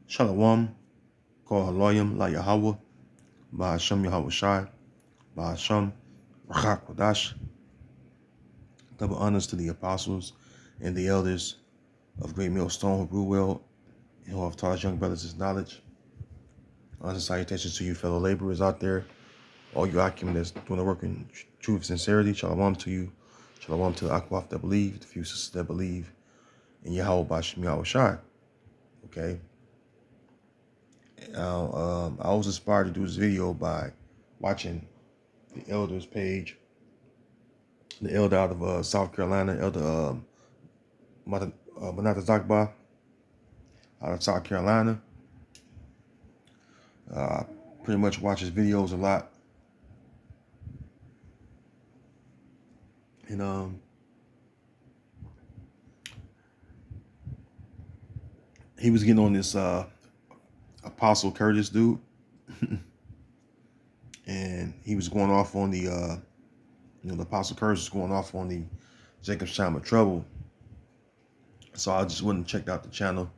Shalom, Kol Haloyim La Yahweh, Ba'ashem Yahweh Shai, Ba'ashem Rachak Kodash. Double honors to the apostles and the elders of Great Millstone who grew well and who have taught us young brothers his knowledge. Honors and salutations to you fellow laborers out there, all you acumen that's doing the work in truth and sincerity. Shalom to you. Shalom to the Akwaf that believe, the few sisters that believe in Yahweh Ba'ashem Yahweh Shai. Okay. I was inspired to do this video by watching the elders page, the elder out of South Carolina, Elder Manata Zakba out of South Carolina. Pretty much watch his videos a lot. And he was getting on this Apostle Curtis dude. And he was going off on the Apostle Curtis was going off on the Jacob's Time of Trouble. So I just went and checked out the channel.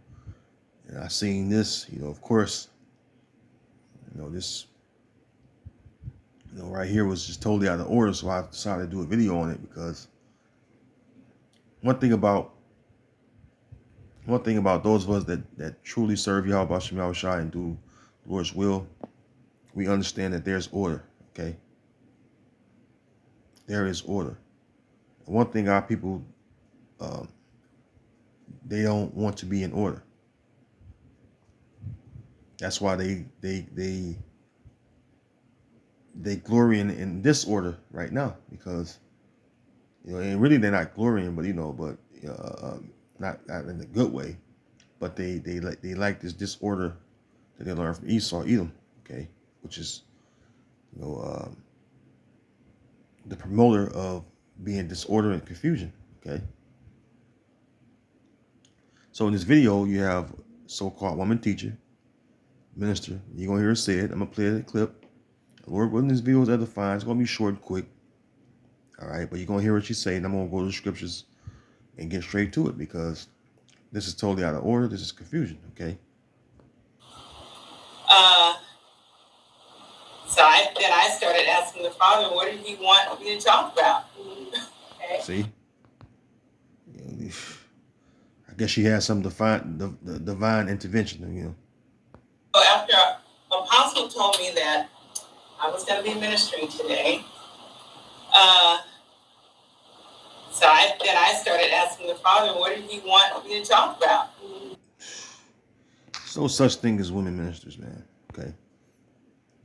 And I seen this, of course, this, right here was just totally out of order. So I decided to do a video on it because one thing about those of us that truly serve Yahweh Ba'ashem Yahweh Shai and do the Lord's will, we understand that there's order, okay? There is order. And one thing our people, they don't want to be in order. That's why they glory in disorder right now, because and really they're not glorying, but not in a good way, but they like this disorder that they learned from Esau, Edom, okay, which is the promoter of being disorder and confusion, okay. So in this video, you have so-called woman teacher, minister. You're gonna hear her say it. I'm gonna play the clip. Lord willing, this video is edifying. It's gonna be short and quick. All right, but you're gonna hear what she's saying. I'm gonna go to the scriptures and get straight to it because this is totally out of order. This is confusion, okay? So I started asking the Father, what did he want me to talk about? Okay. See? I guess she had some the divine intervention, So after Apostle told me that I was going to be ministering today, so I started asking the Father, what did he want me to talk about? There's no such thing as women ministers, man, okay?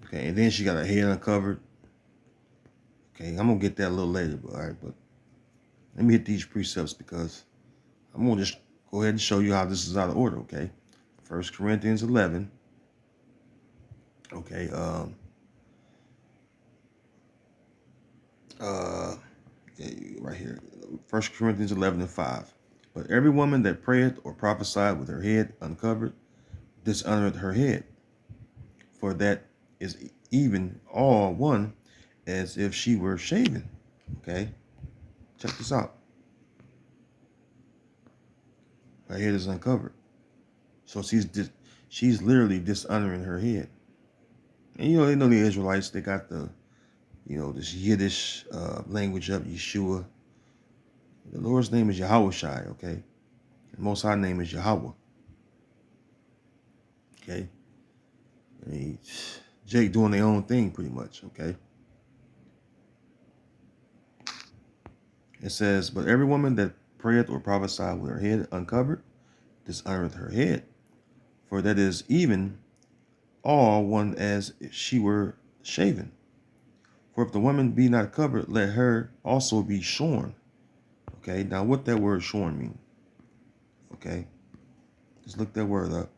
Okay, and then she got her head uncovered. Okay, I'm going to get that a little later, but all right, but let me hit these precepts because I'm going to just go ahead and show you how this is out of order, okay? 1 Corinthians 11. Okay, right here. 1 Corinthians 11:5. But every woman that prayeth or prophesied with her head uncovered dishonoreth her head, for that is even all one as if she were shaven. Okay, check this out. Her head is uncovered, so she's literally dishonoring her head. And they know the Israelites. They got the this Yiddish language of Yeshua. The Lord's name is Yahweh Shai. Okay, the Most High name is Yahweh. Okay, Jake doing their own thing pretty much. Okay. It says, but every woman that prayeth or prophesieth with her head uncovered dishonoreth her head, for that is even all one as if she were shaven. For if the woman be not covered, let her also be shorn. Okay, now what that word shorn mean? Okay, just look that word up.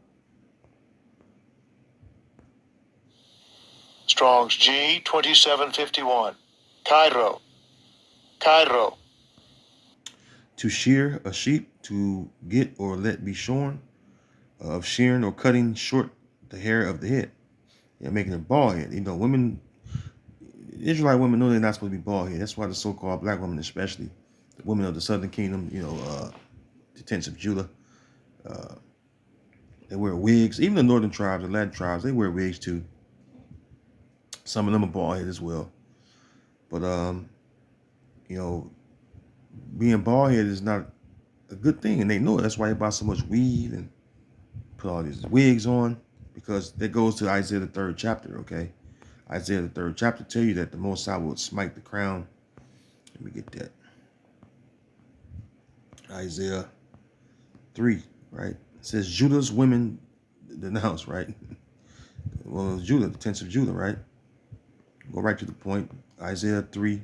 Strong's G 2751. Cairo. Cairo. To shear a sheep, to get or let be shorn, of shearing or cutting short the hair of the head. Making it bald head. Women, Israelite women know they're not supposed to be bald head. That's why the so-called black women, especially the women of the southern kingdom, the tents of Judah, They wear wigs. Even the northern tribes, the Latin tribes, they wear wigs too. Some of them are bald headed as well. But you know, being bald headed is not a good thing, and they know it. That's why they buy so much weed and put all these wigs on, because that goes to Isaiah the 3rd chapter. Okay, Isaiah the 3rd chapter tell you that the Most High will smite the crown. Let me get that. Isaiah 3, right? It says Judah's women denounced, right? Well, Judah, the tents of Judah, right? Go right to the point. Isaiah 3.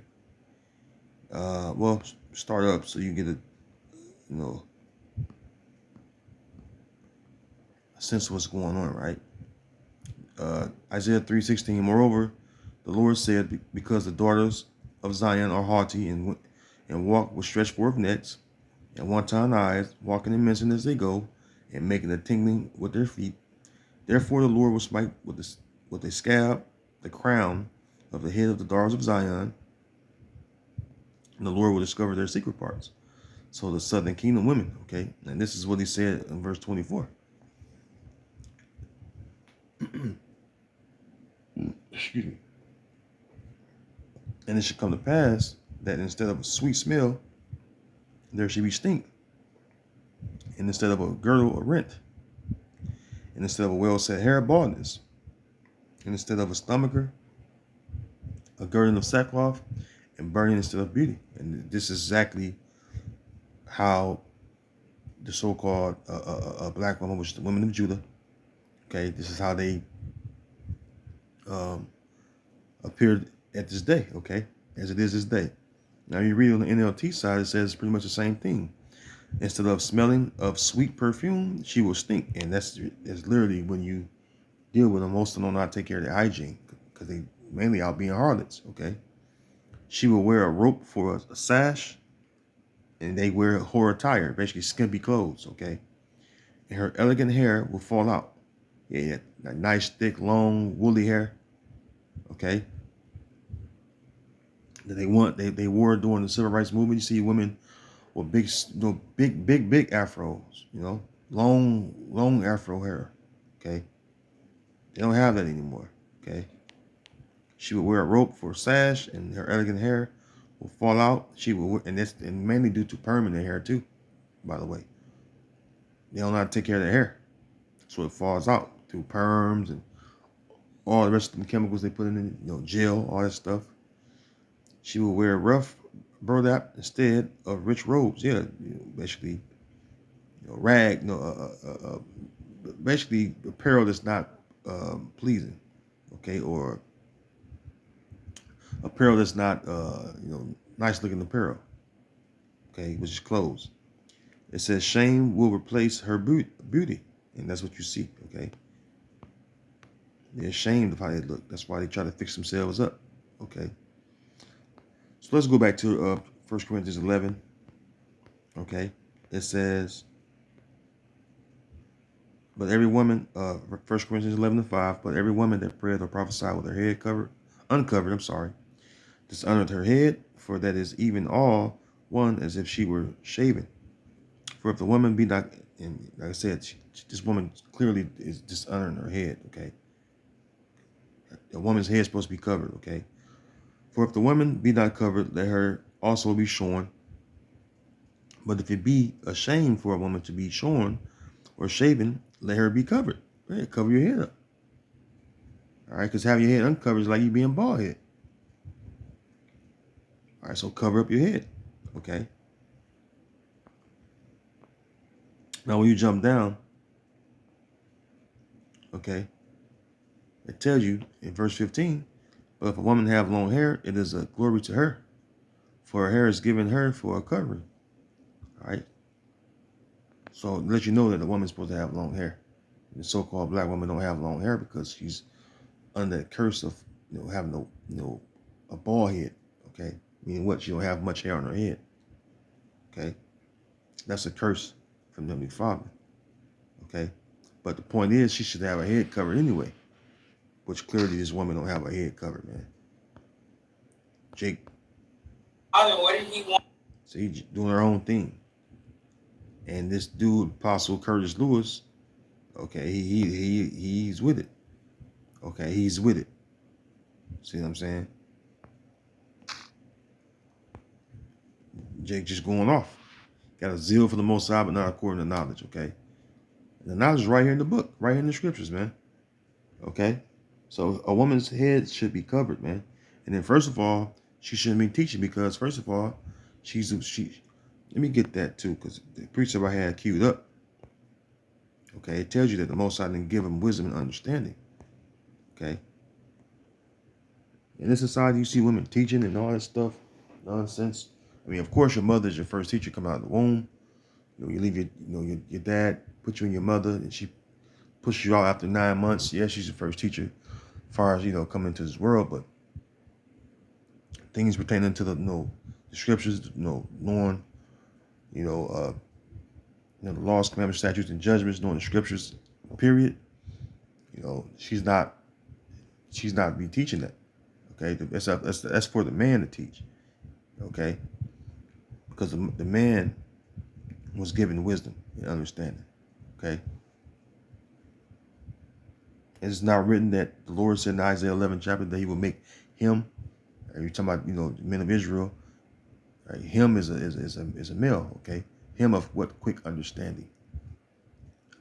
Well, start up so you get a sense of what's going on, right? Isaiah 3:16. Moreover, the Lord said, because the daughters of Zion are haughty and walk with stretched forth necks and wanton eyes, walking and mincing as they go, and making a tingling with their feet. Therefore, the Lord will smite with a scab the crown of the head of the daughters of Zion, and the Lord will discover their secret parts. So the southern kingdom women, okay? And this is what he said in verse 24. Excuse me. And it should come to pass that instead of a sweet smell, there should be stink. And instead of a girdle, a rent. And instead of a well-set hair, baldness. And instead of a stomacher, a girding of sackcloth, and burning instead of beauty. And this is exactly how the so-called black woman, which is the women of Judah, okay, this is how they appeared at this day, okay, as it is this day. Now you read on the NLT side, it says pretty much the same thing. Instead of smelling of sweet perfume, she will stink. And that's literally when you deal with them, most of them don't know how to take care of their hygiene, because they mainly out being harlots, okay. She will wear a rope for a sash, and they wear whore attire, basically skimpy clothes, okay. And her elegant hair will fall out. Yeah, that nice, thick, long, woolly hair, okay, that they wore during the civil rights movement. You see women with big afros, long afro hair, okay. They don't have that anymore, okay. She would wear a rope for a sash, and her elegant hair will fall out. She will wear, and that's mainly due to permanent hair too, by the way. They don't know how to take care of their hair, so it falls out through perms and all the rest of the chemicals they put in it, gel, all that stuff. She will wear rough burlap instead of rich robes. Yeah, basically, rag, basically apparel that's not pleasing, okay, or apparel that's not, nice looking apparel, okay, which is clothes. It says shame will replace her beauty, and that's what you see, okay. They're ashamed of how they look. That's why they try to fix themselves up, okay. So let's go back to 1 Corinthians 11, okay. It says, but every woman, 1 Corinthians 11:5, but every woman that prayeth or prophesieth with her head uncovered, dishonored her head, for that is even all one as if she were shaven. For if the woman be not, and like I said, this woman clearly is dishonoring her head, okay. A woman's head is supposed to be covered, okay. For if the woman be not covered, let her also be shorn. But if it be a shame for a woman to be shorn or shaven, let her be covered. Right? Cover your head up. All right, because having your head uncovered is like you being bald head. All right, so cover up your head, okay. Now, when you jump down, okay, it tells you in verse 15, but if a woman have long hair, it is a glory to her, for her hair is given her for a covering. All right. So it lets you know that a woman's supposed to have long hair. The so-called black woman don't have long hair because she's under the curse of having a bald head. Okay, meaning what? She don't have much hair on her head. Okay, that's a curse from the Heavenly Father. Okay, but the point is she should have her head covered anyway, which clearly this woman don't have her head covered, man. Jake. What did he want? So he's doing her own thing. And this dude, Apostle Curtis Lewis, Okay, he's with it. Okay, he's with it. See what I'm saying? Jake just going off. Got a zeal for the Most High, but not according to knowledge. Okay, and the knowledge is right here in the book, right here in the scriptures, man. Okay, so a woman's head should be covered, man. And then first of all, she shouldn't be teaching because first of all, she. Let me get that too, because the preacher I had queued up. Okay, it tells you that the Most High didn't give him wisdom and understanding. Okay, in this society, you see women teaching and all that stuff, nonsense. I mean, of course, your mother is your first teacher coming out of the womb. You know, you leave your dad put you in your mother, and she pushes you out after 9 months. Yeah, she's your first teacher, as far as coming into this world. But things pertaining to the scriptures, knowing, the laws, commandments, statutes, and judgments, knowing the scriptures. Period. She's not be teaching that. Okay, that's for the man to teach. Okay, because the man was given wisdom and understanding. Okay, it's not written that the Lord said in Isaiah 11 chapter that He will make him. You're talking about the men of Israel. Right? Him is a male. Okay, him of what quick understanding.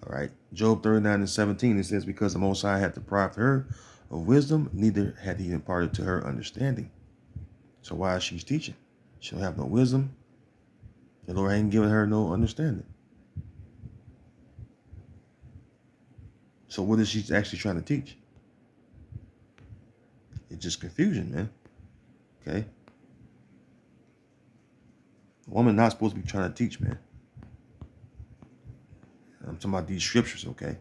All right, Job 39:17 it says, because the Most High had deprived her of wisdom, neither had He imparted to her understanding. So why is she teaching? She don't have no wisdom. The Lord ain't given her no understanding. So what is she actually trying to teach? It's just confusion, man. Okay? A woman not supposed to be trying to teach, man. I'm talking about these scriptures, okay?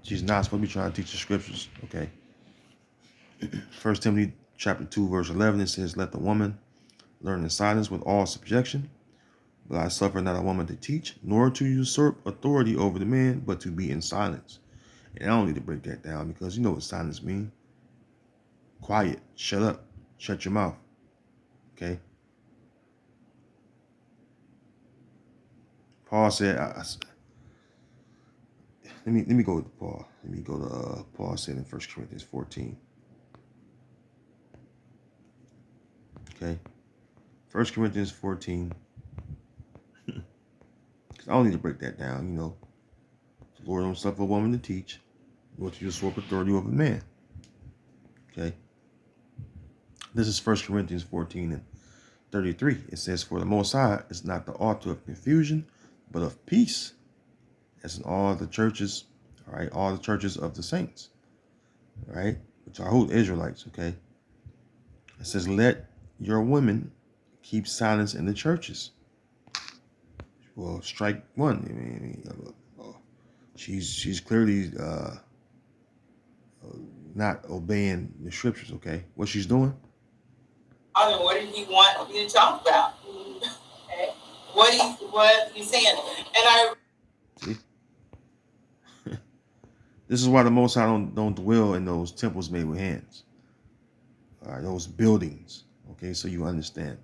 She's not supposed to be trying to teach the scriptures, okay? 1 Timothy chapter 2, verse 11, it says, let the woman learn in silence with all subjection. But I suffer not a woman to teach, nor to usurp authority over the man, but to be in silence. And I don't need to break that down because you know what silence means. Quiet. Shut up. Shut your mouth. Okay? Paul said, let me go with Paul. Let me go to Paul said in 1 Corinthians 14. Okay? 1 Corinthians 14. Because I don't need to break that down, The Lord don't suffer a woman to teach, nor to usurp authority over man. Okay? This is 1 Corinthians 14 and 33. It says, for the Most High is not the author of confusion, but of peace, as in all the churches, all right, all the churches of the saints, all right, which are who? Israelites, okay? It says, let your women keep silence in the churches. Well, strike one. She's clearly not obeying the scriptures, okay? What she's doing? What did he want me to talk about? Okay. What he's saying. And I see. This is why the Most High don't dwell in those temples made with hands. All right, those buildings. Okay, so you understand.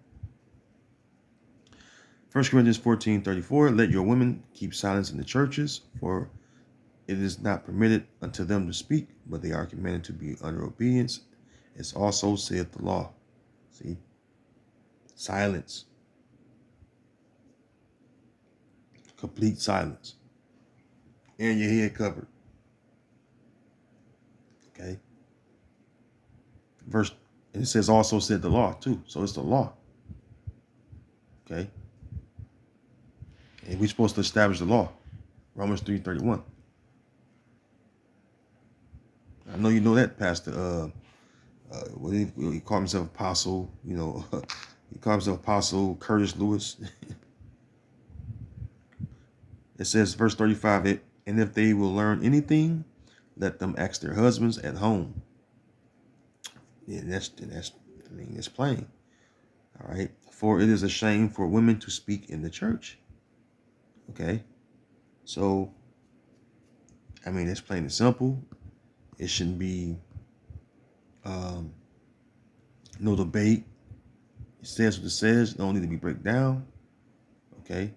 1 Corinthians 14:34, let your women keep silence in the churches, for it is not permitted unto them to speak, but they are commanded to be under obedience. It's also saith the law. See? Silence. Complete silence. And your head covered. Okay? And it says also said the law too. So it's the law. Okay? And we're supposed to establish the law. Romans 3:31. I know you know that, Pastor. He called himself Apostle, he called himself Apostle Curtis Lewis. It says, verse 35, and if they will learn anything, let them ask their husbands at home. Yeah, that's plain. All right. For it is a shame for women to speak in the church. Okay. So, it's plain and simple. It shouldn't be no debate. It says what it says. It don't need to be break down. Okay.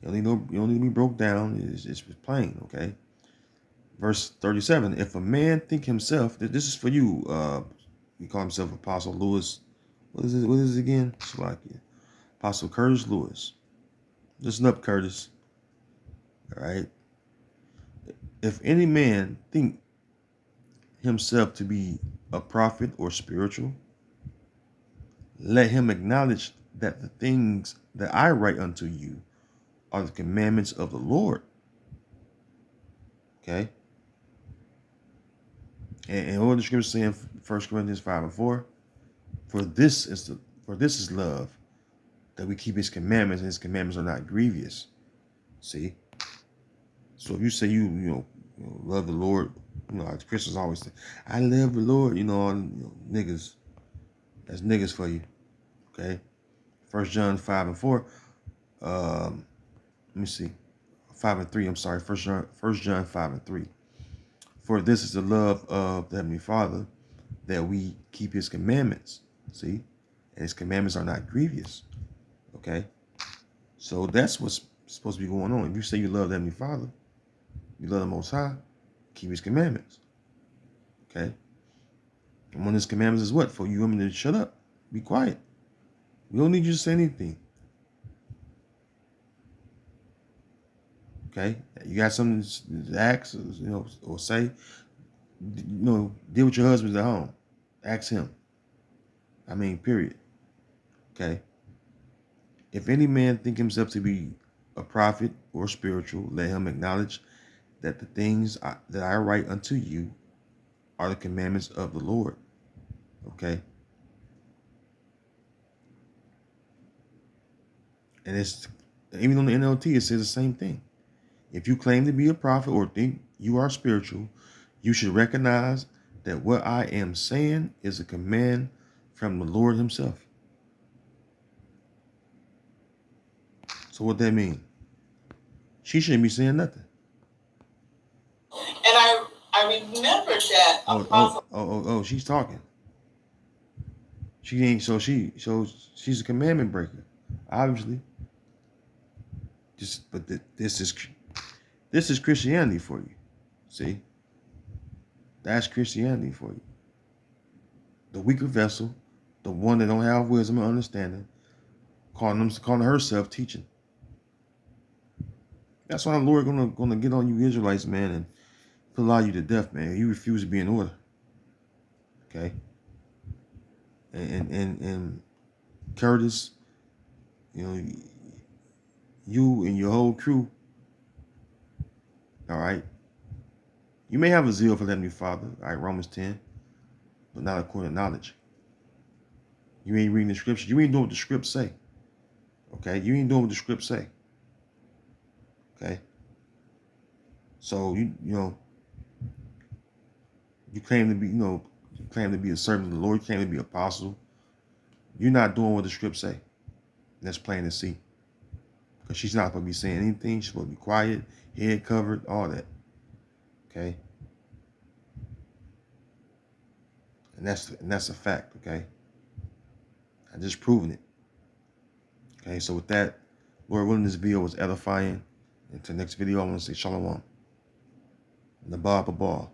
You don't need to be broke down. It's plain, okay? Verse 37, if a man think himself, this is for you, he call himself Apostle Lewis. What is it again? Slovakia. Apostle Curtis Lewis. Listen up, Curtis. All right. If any man think himself to be a prophet or spiritual, let him acknowledge that the things that I write unto you are the commandments of the Lord. Okay. And what the scripture saying, 1 Corinthians 5:4, for this is love, that we keep his commandments, and his commandments are not grievous. See? So if you say you love the Lord, as Christians always say, I love the Lord, niggas, that's niggas for you. Okay? 1 John 5:4. Let me see. 5:3. I'm sorry. 1 John 5:3. For this is the love of the Heavenly Father, that we keep his commandments. See? And his commandments are not grievous. Okay? So that's what's supposed to be going on. If you say you love the Heavenly Father, you love the Most High, keep his commandments. Okay? And one of his commandments is what? For you women to shut up. Be quiet. We don't need you to say anything. Okay? You got something to ask, or say, deal with your husbands at home. Ask him. Period. Okay? If any man think himself to be a prophet or spiritual, let him acknowledge that the things that I write unto you are the commandments of the Lord. Okay? And it's, even on the NLT, it says the same thing. If you claim to be a prophet or think you are spiritual, you should recognize that what I am saying is a command from the Lord himself. So what that mean? She shouldn't be saying nothing. And I remember that Apostle. She's talking. She ain't, so she's a commandment breaker, obviously. But this is Christianity for you. See? That's Christianity for you. The weaker vessel, the one that don't have wisdom and understanding, calling herself teaching. That's why the Lord gonna get on you Israelites, man, and allow you to death, man. You refuse to be in order. Okay? And Curtis, you and your whole crew, all right? You may have a zeal for the Heavenly Father, all right, Romans 10, but not according to knowledge. You ain't reading the scripture. You ain't doing what the scripts say. Okay? You ain't doing what the scripts say. Okay? So you claim to be a servant of the Lord, you claim to be an apostle. You're not doing what the scripts say. That's plain to see. Because she's not supposed to be saying anything. She's supposed to be quiet, head covered, all that. Okay? And that's a fact, okay? I just proven it. Okay, so with that, Lord willing, this video was edifying. Until next video, I want to say shalom. And the ball.